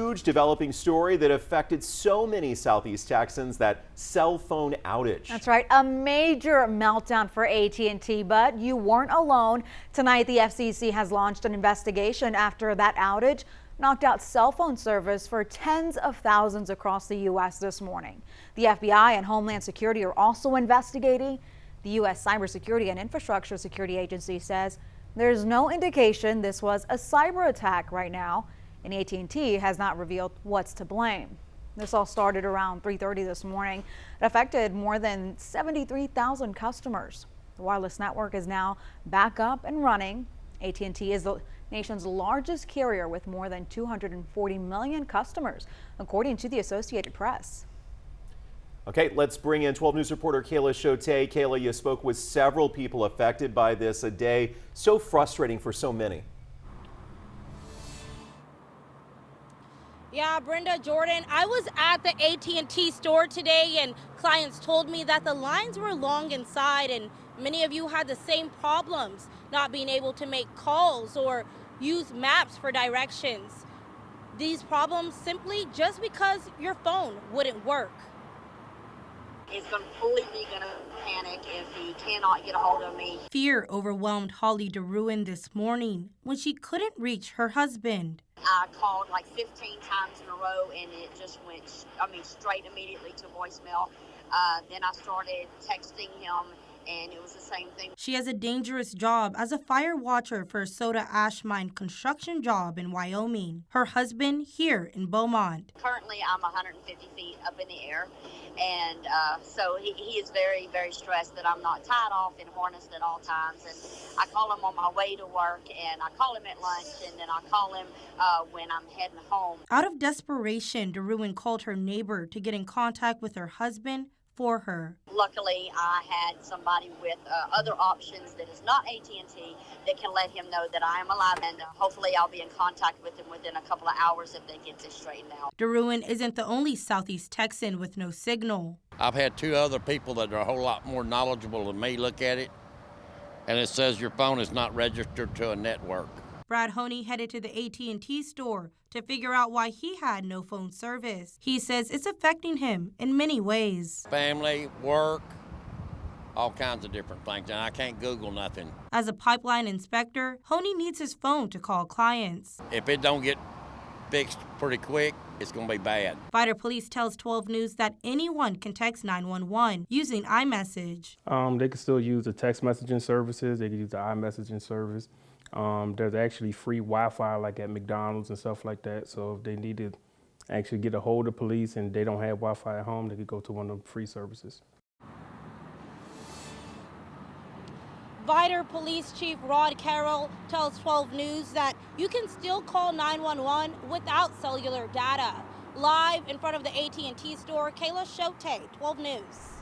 huge developing story that affected so many Southeast Texans, that cell phone outage. That's right, a major meltdown for AT&T, but you weren't alone. Tonight, the FCC has launched an investigation after that outage knocked out cell phone service for tens of thousands across the U.S. this morning. The FBI and Homeland Security are also investigating. The U.S. Cybersecurity and Infrastructure Security Agency says there's no indication this was a cyber attack right now, and AT&T has not revealed what's to blame. This all started around 3:30 this morning. It affected more than 73,000 customers. The wireless network is now back up and running. AT&T is the nation's largest carrier with more than 240 million customers, according to the Associated Press. Okay, let's bring in 12 News reporter Kayla Chote. Kayla, you spoke with several people affected by this, a day so frustrating for so many. Yeah, Brenda, Jordan, I was at the AT&T store today and clients told me that the lines were long inside, and many of you had the same problems, not being able to make calls or use maps for directions. These problems simply just because your phone wouldn't work. Is completely going to panic if he cannot get a hold of me. Fear overwhelmed Holly DeRuin this morning when she couldn't reach her husband. I called like 15 times in a row and it just went, straight immediately to voicemail. Then I started texting him and it was the same thing. She has a dangerous job as a fire watcher for a soda ash mine construction job in Wyoming. Her husband here in Beaumont. Currently, I'm 150 feet up in the air, and so he is very, very stressed that I'm not tied off and harnessed at all times. And I call him on my way to work, and I call him at lunch, and then I call him when I'm heading home. Out of desperation, DeRuin called her neighbor to get in contact with her husband for her. Luckily, I had somebody with other options that is not AT&T that can let him know that I am alive, and hopefully I'll be in contact with him within a couple of hours if they get this straightened out. DeRuin isn't the only Southeast Texan with no signal. I've had two other people that are a whole lot more knowledgeable than me look at it, and it says your phone is not registered to a network. Brad Honey headed to the AT&T store to figure out why he had no phone service. He says it's affecting him in many ways. Family, work, all kinds of different things, and I can't Google nothing. As a pipeline inspector, Honey needs his phone to call clients. If it don't get fixed pretty quick, it's going to be bad. Vider Police tells 12 News that anyone can text 911 using iMessage. They can still use the text messaging services. They can use the iMessaging service. There's actually free Wi-Fi like at McDonald's and stuff like that. So if they need to actually get a hold of police and they don't have Wi-Fi at home, they could go to one of the free services. Vider Police Chief Rod Carroll tells 12 News that you can still call 911 without cellular data. Live in front of the AT&T store, Kayla Chote, 12 News.